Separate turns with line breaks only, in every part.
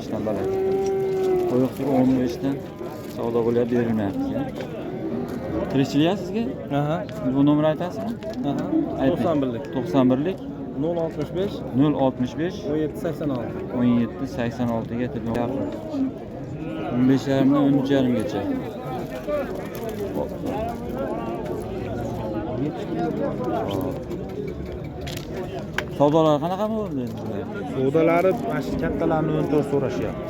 15'dan baland. Qo'yiq suri 15'dan savdo bo'lyapti, berilmayapti. Tirikchilik sizga?
Aha.
Bu nomer aytasizmi?
Aha.
91lik. 91lik
065
065
1786.
1786 ga telefon yaqin. 15.5 dan 13.5 gacha. Savdolar qanaqa bo'ldi?
Savdolari mana shu kattalarni 14 so'rashyapti.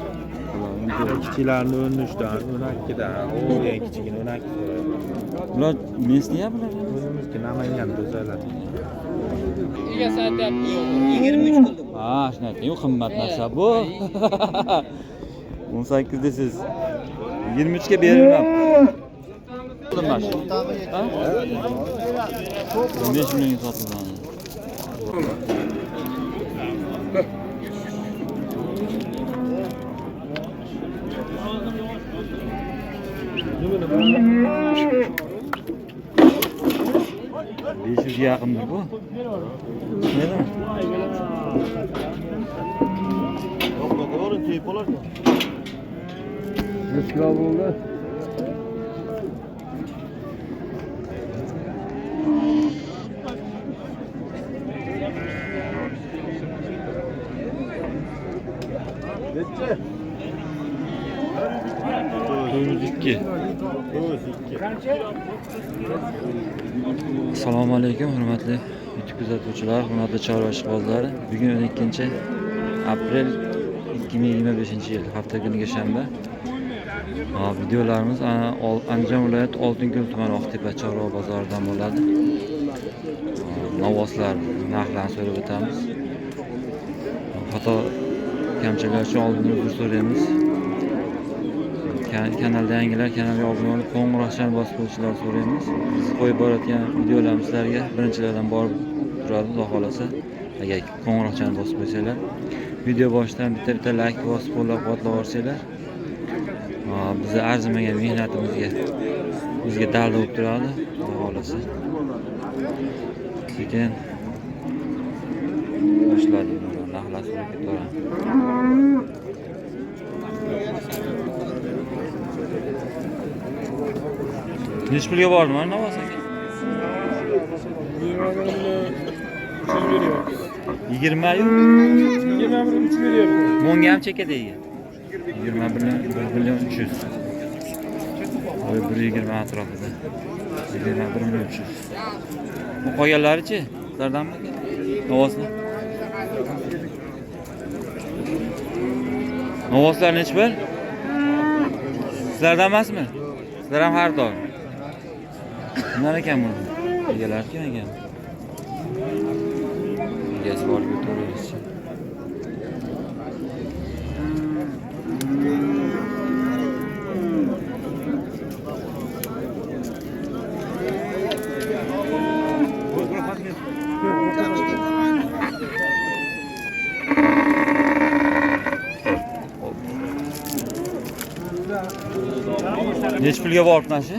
Kichiklarni 13 dan, 12 dan, o eng kichigini 12 so'rayapti.
Bular mesliya bular?
O'zimizga Namanganda o'zaladi.
Nega sotyapti? 23 qildim.
Ha, shunaqa. Yo'q, qimmat narsa bu. 18 desiz. 23 ga berilmabdi. Qilmash. Ha? 15 million sotiladi. Beş yakındır bu. Neden? Yüz kilo oldu. Assalomu alaykum hurmatli YouTube kuzatuvchilar, hurmatli chorva ishqibozlari. Bugun 12-aprel 2025-yil, hafta kuniga shanba. Videolarimiz Andijon viloyati Oltinko'l tumani Oqtepa chorva bozoridan bo'ladi. Novvoslar narxlarini so'rab o'tamiz. Xato kamchiliklar uchun oldindan uzr so'raymiz. Kanalda yangilar kanalga obuna bo'lib, qo'ng'iroqchani bosib qo'yishlar so'raymiz. Biz qo'yib borayotgan videolarimiz sizlarga birinchilardan borib turadi, xudo xolasa. Agar qo'ng'iroqchani bosib qo'ysanglar, video boshidan bitta like bosib qo'llab-quvvatlab yuborsanglar, bizni arzimagan mehnatimizga bizga dalda bo'lib turadi, xudo xolasa. Sekin boshlaydi, narxlar so'rab ketaveradi. Neç pulga bordi mana navas aka? 20 yu?
21 3 veriyor.
Monga ham chekadi. 21 million 300. Oy 120 atrofida. 21 million 300. Bu qolganlarichi? Sizlardanmi aka? Navoslar. Navoslar nech bir? Sizlardan emasmi? Sizlar ham har doim. Bunlar ekan bu. Egalar kim ekan? Egasi bor ko'taramiz. Nech pulga borib mana shu?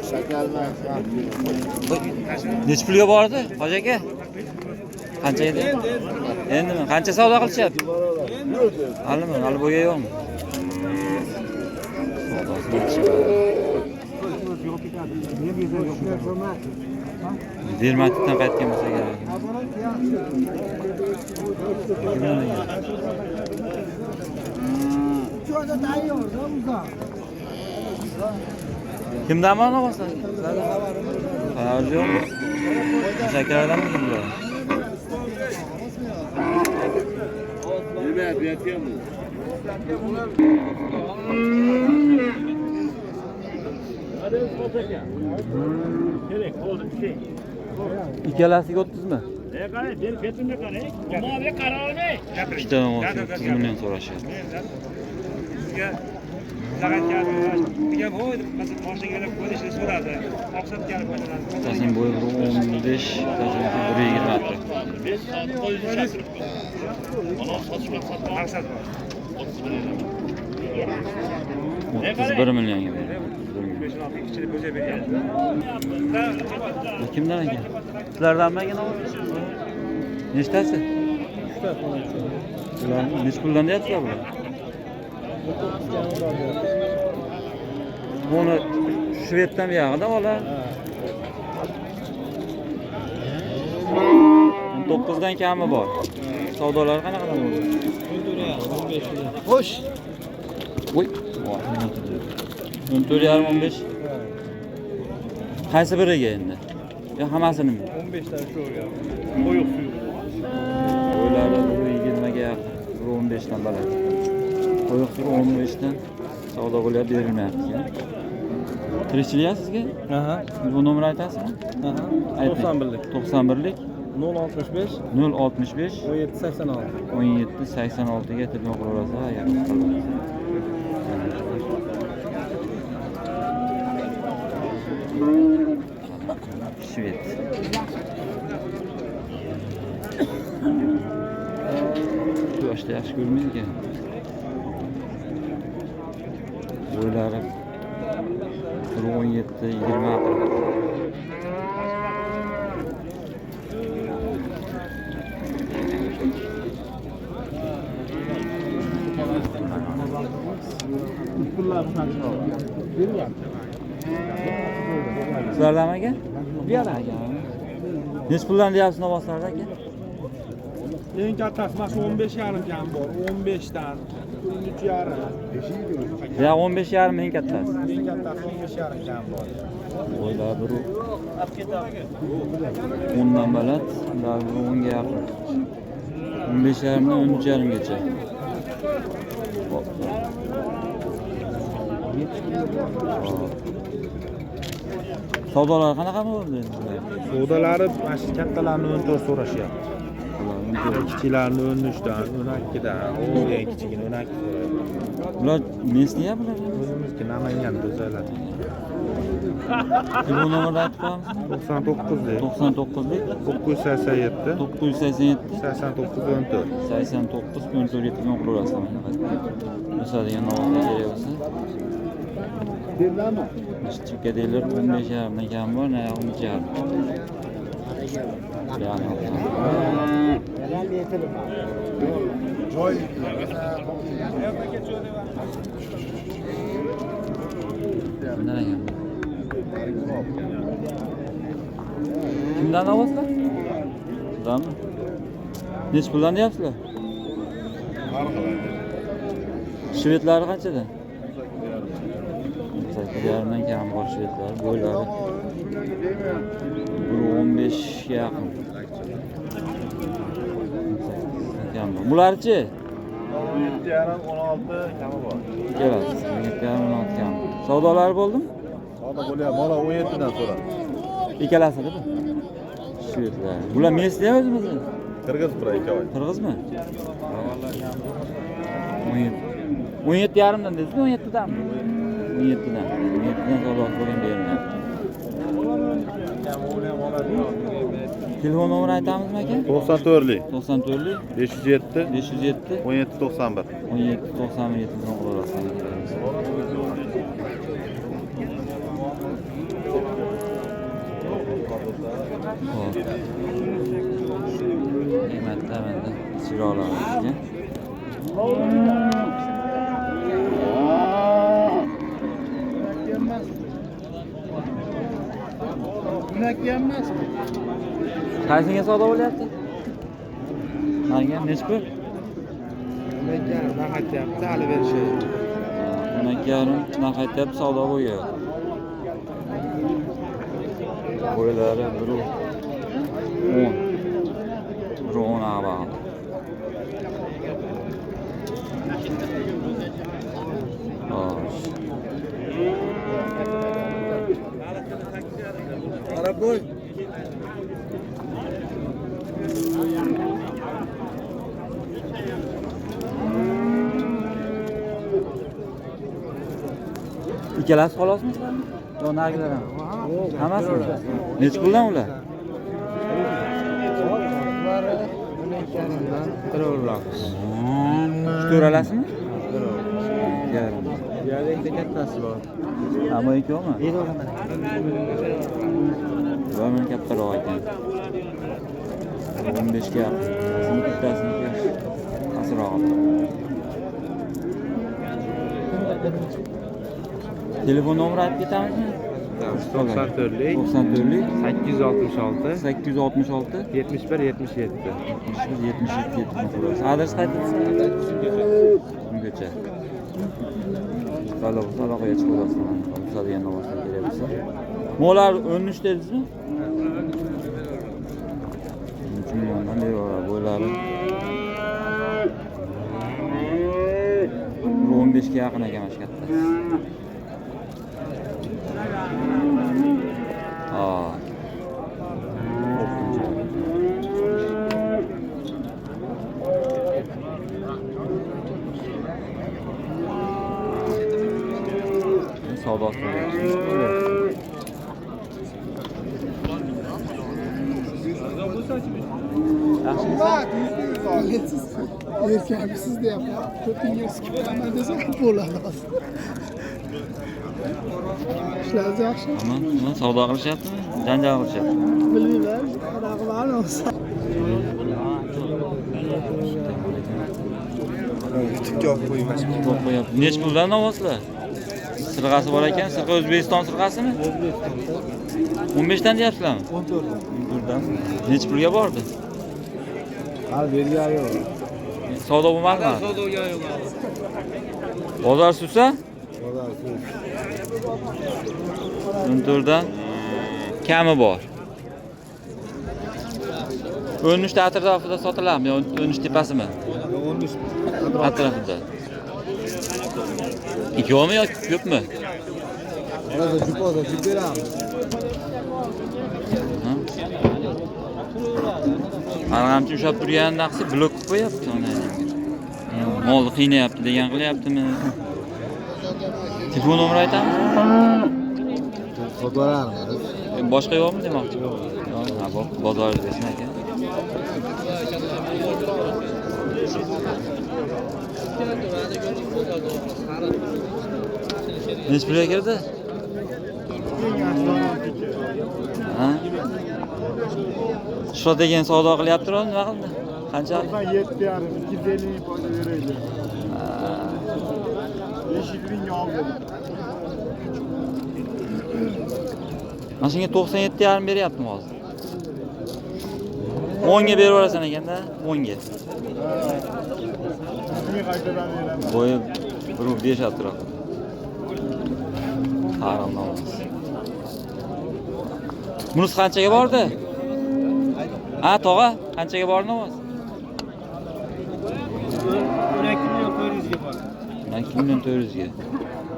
Shakarlar.
Nech pulga bordi? Hoji aka? Qancha edi? Endimi? Qancha savdo qilishyapti? Halimi? Hali bo'ya yo'qmi? Dermatdan qaytgan bo'lsa kerak. Kimdan mana boshladi? Xabar yo'qmi? Shakardanmi kimlar?
Nima beryapmi?
İkkalasiga 30mi?
Qarang, men betimga qarang. Moviy qarovni.
Ikkita 30 million so'rashyapti.
Sizga
Tasın boyu 15, tasın 1.20 attı. 31 milyon gibi. Bu kimden ekan? Sizlardan mı ekan? Nechtasi?
3 ta falan.
Ularni nech puldan deyapsizlar bular? Buni Shveddan buyog'ida ola. 9dan kami bor. Savdolar qanaqadan bo'ldi?
15 lira.
Xo'sh. Voy. 14.5. Qaysi biriga endi? Yo hammasinimi?
15 ta shu ya. Qo'yiq suyu.
O'ylari 20 ga yaqin, 15 dan baland. Qo'yiq suvi 15 dan savdo bo'lib berilmayapti. Tirikchilik sizga?
Aha.
Bu nomer aytasizmi?
Aha.
Ayting.
91lik.
91lik
065
065
17 86.
17 86 ga telefon qilib olasiz. Agar Shved. Yoshda yaxshi ko'rmaydi ekan. Bo'ylari 17 20 aql. Sizlardan aka?
Biyana.
Nech puldan deyapsiz novoslarda aka?
Eng kattasi mana shu 15,5 kam bor. 15 dan 3,5.
Ya 15,5 eng kattasi.
Eng kattasi 15,5 kam bor.
Bo'ylar bir 10 dan baland, ular 10 ga yaqin. 15,5 dan 13,5 gacha. Savdolar qanaqa bo'ldi endi?
Savdolari mana shu kattalarni 14 so'rashyapti. Kichiklarni 13 dan, 12 dan, eng kichigini 12 so'rayapti.
Bular mesniya bular.
O'zimizniki Namangan do'zalar.
Bu nomerni aytib qo'yamiz.
99lik
99lik
987
987
89 14.
89 14 telefon qilib olasiz. O'sadigan novoslar kerak bo'lsa. Chipka deylar 15,5 dan kam bor, 13,5. Kimdan olasizlar? Sizdanmi? Nech puldan deyapsizlar? Shvedlari qanchadan? 8,5 dan kam bor shvedlar. Bo'ylari 1.15 ga yaqin. Bularchi?
17,5 16 kami bor.
Keladi. 17,5 16 kam. Savdolari bo'ldimi?
Savdo bo'lyapti. Mana 17 dan so'ra.
Ikkalasida bu. Shvedlar. Bular mesda o'zimiz.
Qirg'iz bura ikkovi.
Qirg'izmi? 17,5 dan dedingizmi? 17 danmi? 17 dan. 17 dan savdo qilgan beriladi. Telefon nomeri aytamizmi aka?
94lik
94lik
507
507
17 91.
17 91 telefon qilib olasiz. Qiymatda menda chiroqlarimizga. Qaysiga savdo bo'lyapti? Menga nech pul?
Menga naqaytyapti, hali berishadi.
12,5 naqaytyapti, savdo bo'lyapti. Bo'ylari 1.10. 1.10 abad.
Arab boy.
ikkalasi xolosmi? Yo, narigilar ham. Hammasi? Necha puldan ular? To'ralasizmi? Yarim.
Yerda kattasi bor.
Ammo ikkovmi? Ularning kattaroq ekan. 15 ga yaqin. Shuni bittasiniki asroq. Telefon nomeri aytib ketamizmi?
94lik
94lik
866
866
71 77.
77 qo'yamiz. Adres qayerda? Ungacha. Qala bo'lsa aloqaga chiqib olasiz. Qolsa novosdan kelyapsa. Mo'lar 13 dedingizmi? 3 milliondan beri bor bo'ylari. 15 ga yaqin ekan mana katta. Savdosi
Erkakmisiz deyapman. Ko'pingiz kutaman desa bo'ladi hozir. İşler yaxshi.
Mana savdo qilishyaptimi? Janjal qilishyaptimi?
Bilmayman. Qaraqman olsa.
TikTok qo'ymas.
To'p qo'yapti. Nech puldan ovozlar? Sirg'asi bor ekan, sirg'a O'zbekiston sirg'asimi? 15 dan deyapsizlarmi? 14 dan. Nech pulga bordi?
Hali bergani yo'q.
Savdo bo'lmadimi?
Savdoga yo'q.
Bozor suvsa? 14 dan kami bor. 13 atrofida sotiladimi yo 13 tepasimi? 13 atrofida. Ikkovmi yoki ko'pmi?
Hozir jup beramiz.
Qarg'amchi ushlab turgan naqsi blok qilib qo'yapti uni. Molni qiynayapti degan qilyaptimi? Telefon nomeri aytamiz?
Sotvoramiz.
Boshqa yo'qmi demoqchi? Ha, bor, bozorda desin ekan. Nech pulga kirdi? Ha? Shu degan savdo qilyapti-ku, nima qildi? Qancha?
7,5 250 foyda beraylik. 500 ming oldim.
Mana shunga 97,5 beryaptim hozir. 10 ga berib yuborasan ekanda, 10 ga.
Ming qaytadan beraman.
Bo'yi 1.5 atrof. Harom namoz. Bunisi qanchaga bordi? Ha, tog'a, qanchaga bordi namoz?
12 million 400 ga bor.
2 million 400 ga.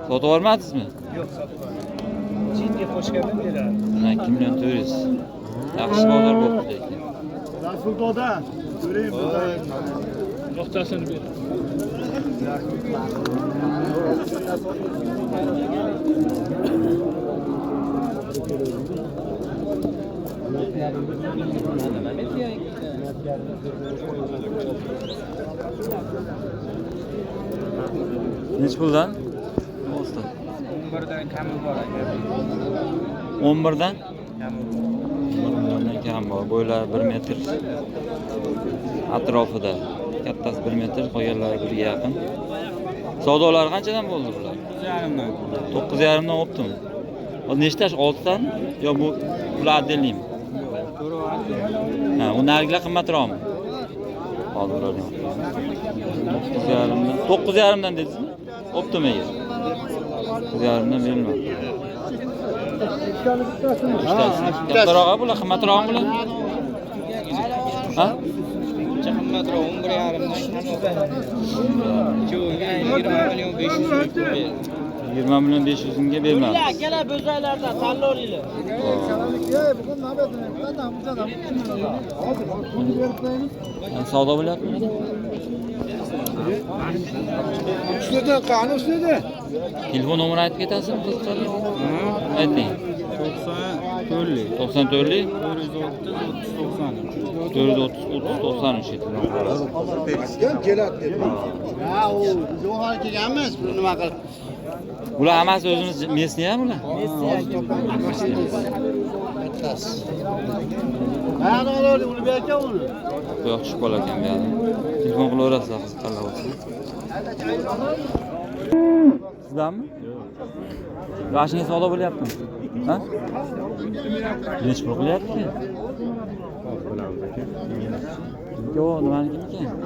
Sotib olmadingizmi?
Yo'q, sotib oldim. Chinga qo'shgandan beradi.
2 million 400. Yaxshi bozor bo'ldi lekin.
Rasul doda, ko'ring burada. Nuqtasini ber.
Nech puldan?
11 dan kami bor aka.
11 dan?
Kami bor.
1 dan kam bor. Bo'ylari 1 metr atrofida. Kattasi 1 metr, qolganlari 1 ga yaqin. Savdolari qanchadan bo'ldi bular?
9,5 dan.
9,5 dan olibdimi? Hozir nechtash? 6 dan? Yo bu bular addelingmi? Ha, u narigilar qimmatroqmi? Hozir ularni 9,5 dan dedingizmi? Olibdimi ega? 9,5 dan berilmadi. Kattaroq bular, qimmatroqmi bular? Ha?
Qimmatroq 11,5 dan. Jo'ga 20 million 500 ming ber.
20 million 500 mingga bermadi.
Akalar bo'zaylardan tanlovinglar.
Bugun navbatini qanday qilamiz?
Savdo bo'lyaptimi?
Üstüde kanı üstüde.
Telefon nomerini aytib ketasizmi qiziqadi? Ayting.
94
94
430
430 93
Gel keladi. Ha, o yo'g'on kelganmiz. Nima qil?
Bular hammasi o'zimiz местныйmi ular?
Ha, o'g'li uni berkan uni.
Quyoq tushib qolarkan bu yerda. Telefon qilaverasizlar qiziqqanlar bo'lsa. Sizlarmi? Yoshingga savdo bo'lyaptimi? Ha? Necha pul qilyapti? Yo'q, nimaniki ekan?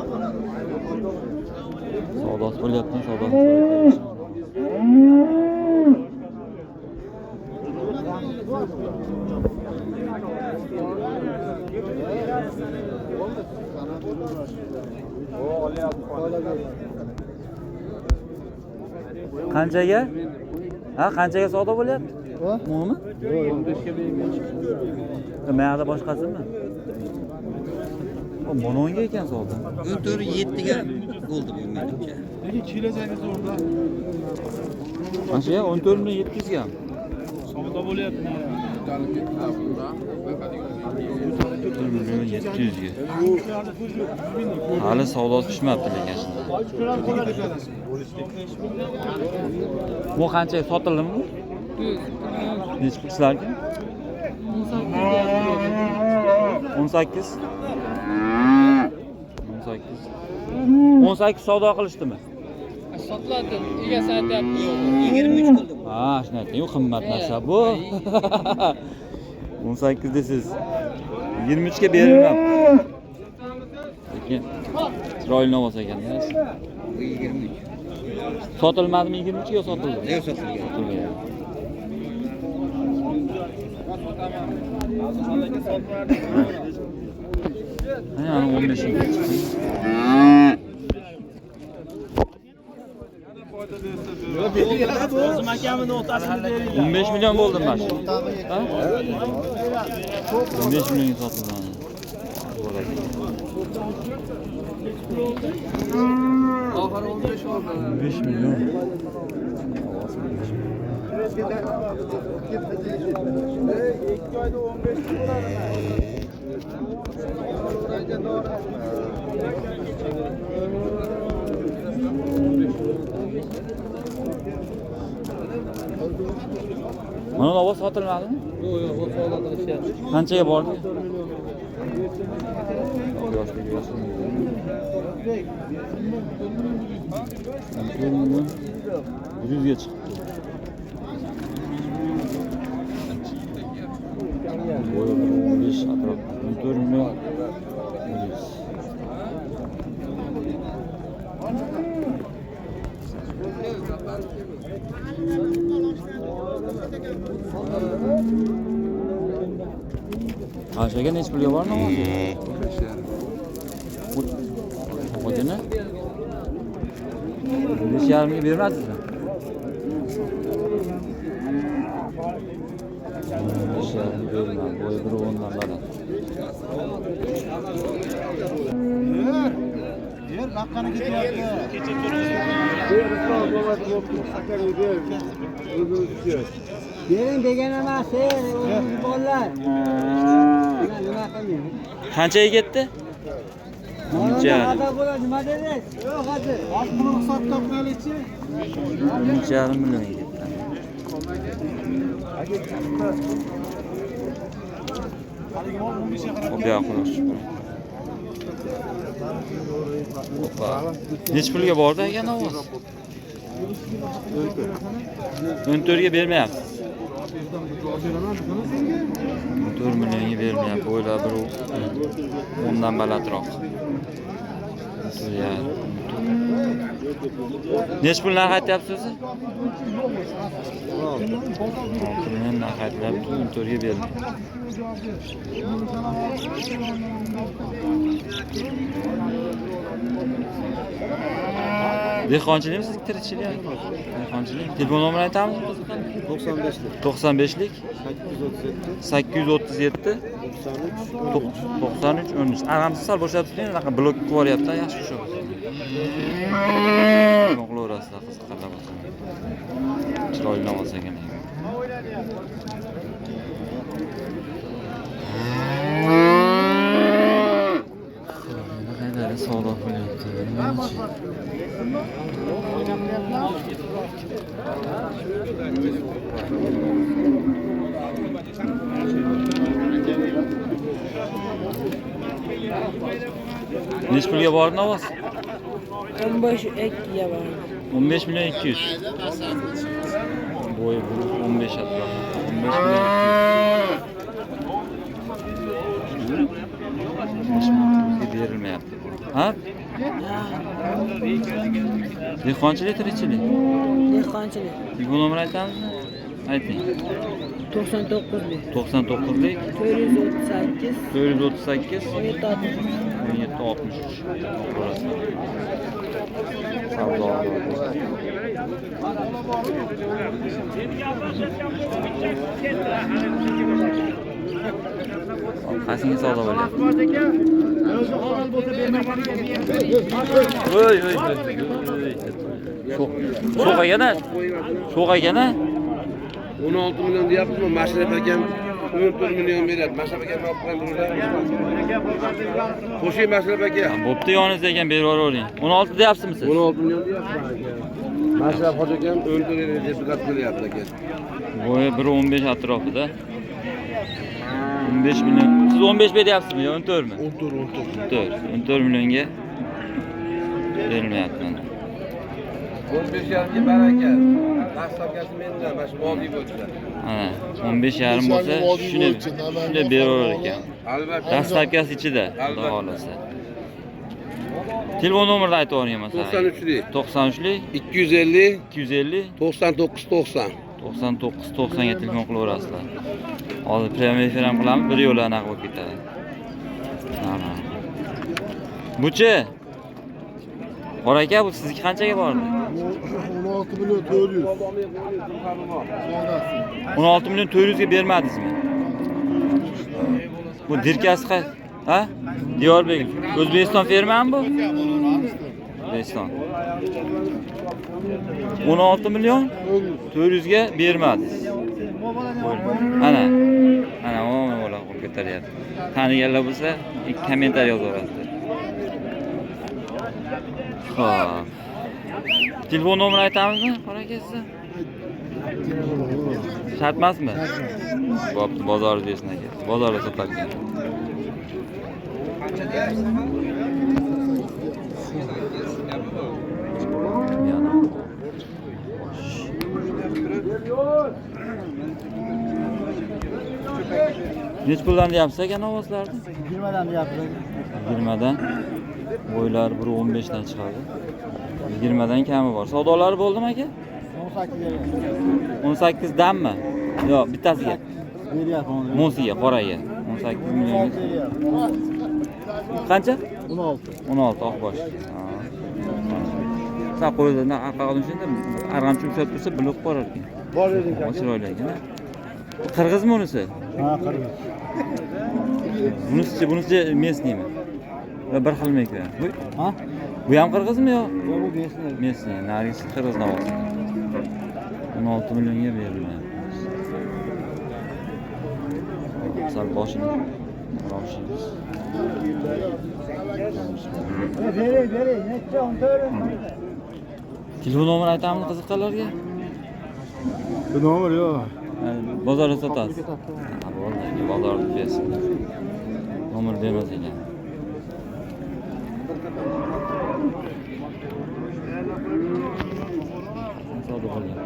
Savdosi bo'lyaptimi, savdosi bo'lyapti. Qanchaga? Ha, qanchaga savdo bo'lyapti? Mo'mi? Yo'q, 15 ga bergan. Mayada boshqasimi? O, mana 10 ga ekan savdo.
7 ga bo'ldi bu menimcha.
Nega kelasangiz o'rda?
Mana shu 14 million 700 ga.
Savdo bo'lyapti.
14 million 700 ga. Hali savdosi pishmabdi lekin. Bu qanchaga sotildimi? Necha pul sizlarga? 18. 18 savdo qilishdimi?
Sotiladi, egasi aytyapti.
23 qildi.
Ha, shuni ayting, qimmat narsa bu. 18 desiz. 23 ga berilmabdi. Lekin chiroyli olsa ekan-da.
Bu 23.
Sotilmadimi 23 ga sotildi?
Yo'q, sotilgan.
Sotilgan. Ana 15 ga chiqdi.
O'zim akamning o'rtasini bering.
15 million bo'ldi mana shu. Ha? 15 million sotilgan.
Oxiri 15 oldi.
15 million. Mana ovoz sotilmadimi?
Yo'q, yo'q, bu savdo qilishyapti.
Qanchaga bordi? Yoshliga 100 ga chiqdi. Boyu 15 atrof. 14 million. 100. Qanchaga necha pulga bormi o'zi? O'zini? 5,5 ga bermadingizmi? 5,5 bermadi. Bo'yi 1.10 dan baland.
Yer baqqani ketyapti.
Kecha turibsiz.
Bering degan emas, o'zingiz bolalar. Nima qilmaydi?
Qanchaga ketdi? Necha?
Nima dedingiz? Yo'q, hozir. Pul hisob topmaylikchi.
3,5 million ketdi. Obya qo'yish. Necha pulga bordi ekan ovoz? 14 ga bermayapsiz. 14 millionga bermayapti. Bo'ylar bir ondan balandroq. Necha pul narx aytyapsiz o'zi? 6 million narx aytyapti, 14 ga bermayapti. Dehqonchilikmi siz tirikchilik? Dehqonchilik. Telefon nomerini aytamizmi? 95lik 837 93 13. Aramsiz sal bo'shab turing, anaqa blok qilyapti, yaxshi shu. Qilaverasizlar qiziqqanlar bo'lsa. Chiroyli namoz ekan. Qayda savdo qilyapti? Neç pulga bordi navoz?
15 ekkiga bor.
15 milyon 200. Boyu 15 atrofida. 15 milyon 200. Berilmayapti. Ha? Dehqonchilik tirikchilik.
Dehqonchilik.
Telefon nomerini aytamizmi? Ayting.
99lik.
99lik
438
438
1763.
1763. Burası. Savdo. Qaysinga savdo bo'lyapti? Voy. Sho'g'agana.
16 milyon deyaptimi? Mashraf akam 14 milyon beradi. Mashraf akam olib qo'yadi. Qo'shing Mashraf aka.
Bo'pti, yoningizda ekan berib yuboring. 16 deyapsizmi siz?
16 milyon deyapman aka. Mashraf hoji akam o'ldiradi deb diqqat qilyapti aka.
Bo'yi 1.15 atrofida. 15 milyon. Siz 15 beryapsizmi yo 14 mi? 14 millionga berilmayapti mana.
15 yarimga baraka. Mashrafkasi mendan, mana shu moliy bo'lsa.
Mana 15 yarim bo'lsa, shuni beraverar ekan.
Albatta.
Dastlabkasi ichida, xudo xolasa. Telefon nomerini aytib o'ring masalan.
93lik
93lik
250
250
99 90.
99 90 ga telefon qilaverasizlar. Hozir premyer efir ham qilamiz, bir yo'la anaqa bo'lib ketadi. Mana. Buchi. Qora aka, bu sizniki qanchaga bordi?
16 milyon 400.
16 milyon 400 ga bermadingizmi? Bu dirkasi ha? Diyorbek. O'zbekiston fermami bu? O'zbekiston. 16 milyon 400 ga bermadingiz. Ana mana bola qo'yib ko'taryapti. Taniganlar bo'lsa, kommentariy yozaverasizlar. Xo'p. Telefon nomerini aytamizmi? Qora aka siz? Shart emasmi? Bo'pti, bozorda bersin aka. Bozorda sotilgan. Nech puldan deyapsiz aka novoslarni?
20 dan deyapti.
20 dan. Bo'ylar 1.15 dan chiqadi. 20 dan kami bor. Savdolari bo'ldimi aka? 18 danmi? Yo'q, bittasiga.
Beryapman.
Monsiga, qoraga. 18 million. Qancha?
16.
16 oqbosh. Sal qo'ydan aqqa olib shunda arg'amchi ushlab tursa bilib qo'rar ekan.
Bor eding aka.
Chiroyli ekan. Qirg'izmi unisi?
Ha, qirg'iz.
Bunisi местныйmi? Va bir xilmi-ku?
Ha?
Bu ham qirg'izmi yo?
Bu besni.
Местный, nargisi qirg'iz navosi. 16 millionga berilmayapti. Sal boshini olishimiz.
Bering, necha 14.
Telefon nomerini aytamizmi qiziqqanlarga?
Bu nomer yo'q.
Bozorda sotasiz. Ha, bo'ldi, bozorda bersin. Nomer bermas ekan. Savdo qilgan.